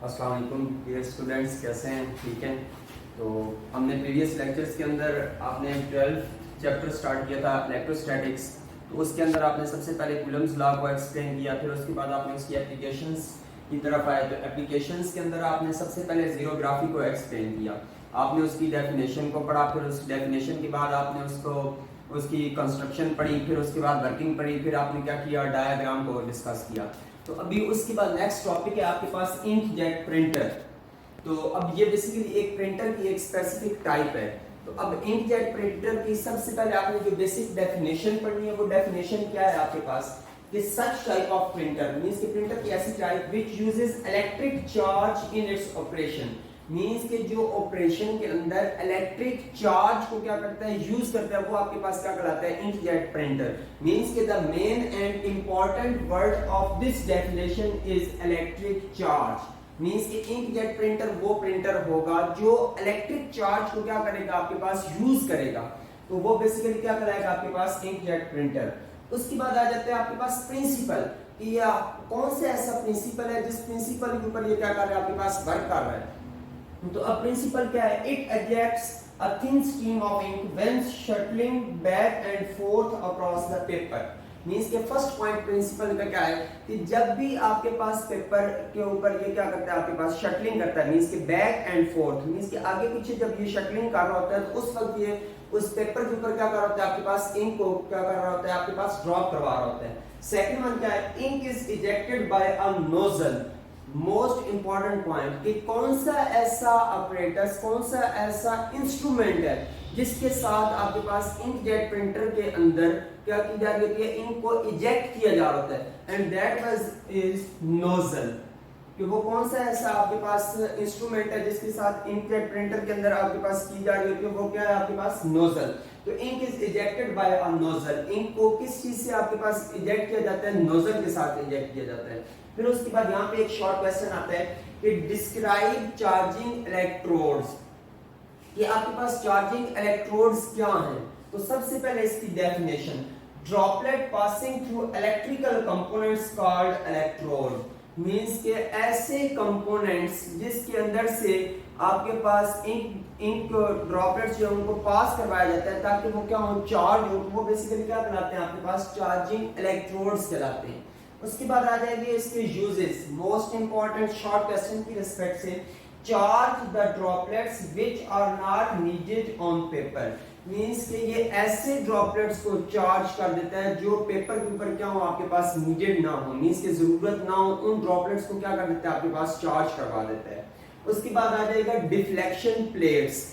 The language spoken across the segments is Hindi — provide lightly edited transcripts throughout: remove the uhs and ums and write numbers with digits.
अस्सलाम वालेकुम डियर स्टूडेंट्स, कैसे हैं? ठीक हैं। तो हमने प्रीवियस लेक्चर्स के अंदर आपने 12 चैप्टर स्टार्ट किया था इलेक्ट्रोस्टैटिक्स। तो उसके अंदर आपने सबसे पहले कूलम्स लॉ को एक्सप्लेन किया, फिर उसके बाद आपने उसकी एप्लीकेशंस की तरफ आए। तो एप्लीकेशंस के अंदर आपने सबसे पहले ज़ीरोग्राफी को एक्सप्लेन किया, आपने उसकी डेफिनेशन को पढ़ा, फिर उस डेफिनेशन के बाद आपने उसकी कंस्ट्रक्शन पढ़ी, फिर उसके बाद वर्किंग पढ़ी, फिर आपने क्या किया, डायग्राम को डिस्कस किया। तो अभी उसके बाद नेक्स्ट टॉपिक है आपके पास इंकजेट प्रिंटर। तो अब ये बेसिकली एक प्रिंटर की एक स्पेसिफिक टाइप है। तो अब इंकजेट प्रिंटर की सबसे पहले आपने जो बेसिक डेफिनेशन पढ़नी है, वो डेफिनेशन क्या है आपके पास कि such type of printer means कि प्रिंटर की ऐसी type which uses electric charge in its operation. Means के जो ऑपरेशन के अंदर इलेक्ट्रिक चार्ज को क्या करता है, यूज करता है, वो आपके पास क्या कहलाता है, इंकजेट प्रिंटर। मींस के the main and important word of this definition is electric charge. Means कि इंकजेट प्रिंटर वो प्रिंटर होगा जो इलेक्ट्रिक चार्ज को क्या करेगा, आपके पास यूज करेगा। तो वो बेसिकली क्या कराएगा आपके पास इंकजेट प्रिंटर। उसके बाद आ जाते हैं आपके पास प्रिंसिपल कि कौन सा ऐसा प्रिंसिपल है जिस प्रिंसिपल के ऊपर ये क्या कर रहा है, आपके पास वर्क कर रहा है। तो अब प्रिंसिपल क्या है, it ejects a thin stream of ink when shuttling back and forth across the paper. Means के फर्स्ट पॉइंट प्रिंसिपल का क्या है कि जब भी आपके पास पेपर के ऊपर ये क्या करता है, आपके पास शटलिंग करता है, मींस के बैक एंड फोर्थ, मींस के आगे पीछे जब ये शटलिंग कर रहा होता है तो उस वक्त ये उस पेपर के ऊपर क्या कर रहा होता है, आपके पास इंक को क्या कर रहा होता है, आपके पास ड्रॉप करवा रहा होता है। सेकंड वन क्या है, ink is ejected by a nozzle. Most important point कि कौन सा ऐसा ऑपरेटस, कौन सा ऐसा इंस्ट्रूमेंट है जिसके साथ आपके पास इंकजेट प्रिंटर के अंदर क्या की जा रही होती है, इंक को इजेक्ट किया जा रहा होता है, and that was is nozzle. कि वो कौन सा ऐसा आपके पास इंस्ट्रूमेंट है जिसके साथ इंकजेट प्रिंटर के अंदर आपके पास की जा रही होती है, वो क्या है आपके पास, नोजल। तो ink is ejected by a nozzle. Ink को किस चीज से आपके पास इजेक्ट किया जाता है, नोजल के साथ इजेक्ट किया जाता है। फिर उसके बाद यहाँ पे एक शॉर्ट क्वेश्चन आता है कि डिस्क्राइब चार्जिंग इलेक्ट्रोड्स, कि आपके पास चार्जिंग इलेक्ट्रोड्स क्या हैं। तो सबसे पहले इसकी definition, droplet passing through electrical components called electrode. Means के ऐसे कंपोनेंट्स जिसके अंदर से आपके पास इंक ड्रॉपलेट्स जो उनको पास करवाया जाता है ताकि वो क्या हो, चार्ज हो, वो बेसिकली क्या कहलाते हैं, आपके पास चार्जिंग इलेक्ट्रोड्स कहलाते हैं। उसके बाद आ जाएंगे इसके uses. Most important short question की रिस्पेक्ट से, charge the droplets which are not needed on paper. Means कि ये ऐसे ड्रॉपलेट्स को चार्ज कर देता है जो पेपर के ऊपर क्या हो, आपके पास नीडेड ना हो, मींस की जरूरत ना हो, उन ड्रॉपलेट्स को क्या कर देता है, आपके पास चार्ज करवा देता है। उसके बाद आ जाएगा डिफ्लेक्शन प्लेट्स।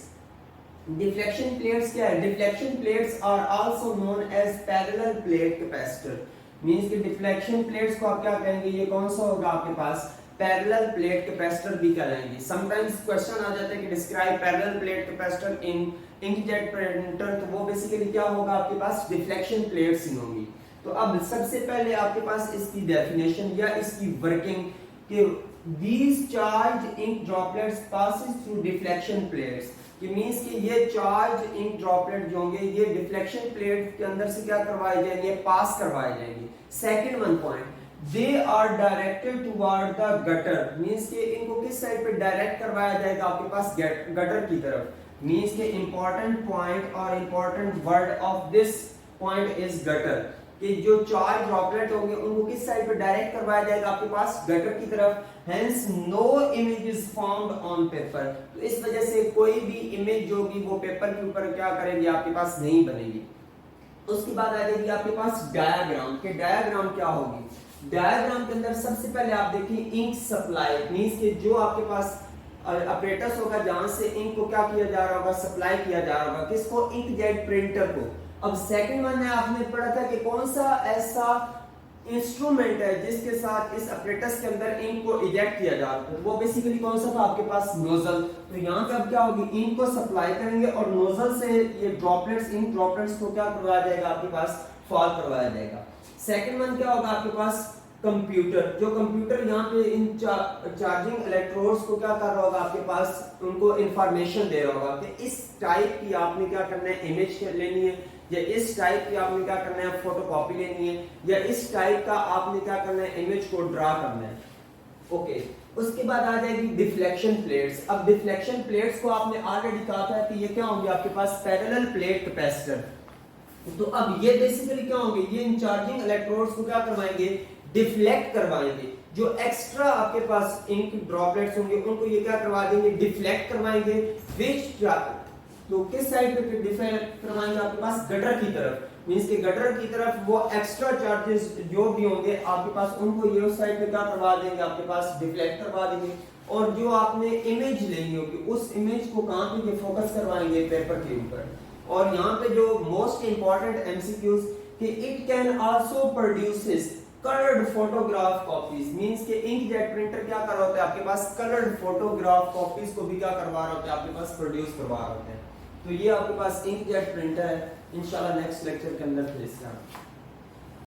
डिफ्लेक्शन प्लेट्स क्या है, deflection plates are also known as parallel plate capacitor. Means कि डिफ्लेक्शन प्लेट्स को आप क्या कहेंगे, ये कौन सा होगा आपके पास, पैरेलल प्लेट कैपेसिटर भी कहलाएंगे। समटाइम्स क्वेश्चन आ जाता है कि डिस्क्राइब पैरेलल प्लेट कैपेसिटर इन इंकजेट प्रिंटर, तो वो बेसिकली क्या होगा, आपके पास डिफ्लेक्शन प्लेट्स ही होंगी। तो अब सबसे पहले आपके पास इसकी डेफिनेशन या इसकी वर्किंग कि these charged ink droplets passes through deflection plates। कि मींस कि ये चार्ज इंक ड्रॉपलेट जो होंगे ये डिफ्लेक्शन प्लेट के अंदर से क्या करवाए जाएंगे, पास करवाए जाएंगे। Second one point, they are directed toward the gutter. Means कि इनको किस साइड पे डायरेक्ट करवाया जाएगा, आपके पास गटर की तरफ। मींस के इंपॉर्टेंट पॉइंट और important word of this point is gutter, कि जो चार्ज ड्रॉपलेट होंगे उनको किस साइड पे डायरेक्ट करवाया जाएगा, आपके पास गटर की तरफ। Hence no image is found on paper. तो इस वजह से कोई भी इमेज जो होगी वो पेपर के ऊपर क्या करेगी, आपके पास नहीं बनेगी। उसके बाद आ जाएगी आपके पास डायग्राम, कि डायग्राम क्या होगी। डायग्राम के अंदर सबसे पहले आप देखिए इंक सप्लाई, मींस कि जो आपके पास ऑपरेटर्स होगा जहां से इंक को क्या किया जा रहा होगा, सप्लाई किया जा रहा होगा, किसको, इंकजेट प्रिंटर को। अब सेकंड वन में आपने पढ़ा था कि कौन सा ऐसा इंस्ट्रूमेंट है जिसके साथ इस ऑपरेटर्स के अंदर इंक को इजेक्ट किया जा रहा है, वो बेसिकली कौन सा था, आपके पास नोजल। तो यहाँ पे अब क्या होगी, इंक को सप्लाई करेंगे और नोजल से ये ड्रॉपलेट्स, इंक ड्रॉपलेट्स को क्या करवाया जाएगा, आपके पास फॉल करवाया जाएगा। सेकंड वन क्या होगा, आपके पास कंप्यूटर। जो कंप्यूटर यहाँ पे इन चार्जिंग इलेक्ट्रोड्स को क्या कर रहा होगा, आपके पास उनको इंफॉर्मेशन दे रहा होगा कि इस टाइप की आपने क्या करना है, इमेज लेनी है, या इस टाइप की आपने क्या करना है, फोटोकॉपी लेनी है, या इस टाइप का आपने क्या करना है, इमेज को ड्रा करना है। ओके उसके बाद आ जाएगी डिफ्लेक्शन प्लेट्स। अब डिफ्लेक्शन प्लेट्स को आपने ऑलरेडी कहा था कि ये क्या होंगे आपके पास पैरेलल प्लेट कैपेसिटर। तो अब ये बेसिकली क्या होंगे, ये इन चार्जिंग इलेक्ट्रोड्स को क्या करवाएंगे, डिफ्लेक्ट करवाएंगे। जो एक्स्ट्रा आपके पास इंक ड्रॉपलेट्स होंगे उनको ये क्या करवा देंगे, डिफ्लेक्ट करवाएंगे। विच तो किस साइड पे डिफ्लेक्ट करवाएंगे, आपके पास गटर की तरफ, मींस के गटर की तरफ वो एक्स्ट्रा चार्जेस जो भी होंगे आपके पास उनको ये उस साइड पे क्या करवा देंगे, आपके पास डिफ्लेक्ट करवा देंगे। और जो आपने इमेज लेनी होगी उस इमेज को कहां पे फोकस करवाएंगे, पेपर के ऊपर। और यहाँ पे जो मोस्ट इंपॉर्टेंट एमसीक्यूज कि it can also produces coloured photograph copies, means के इंकजेट प्रिंटर क्या कर रहा होता है आपके पास, कलर्ड फोटोग्राफ कॉपीज को भी क्या करवा रहा होता है आपके पास, प्रोड्यूस करवा रहा होता है। तो ये आपके पास इंकजेट प्रिंटर है। इंशाल्लाह नेक्स्ट लेक्चर के अंदर फिर इसका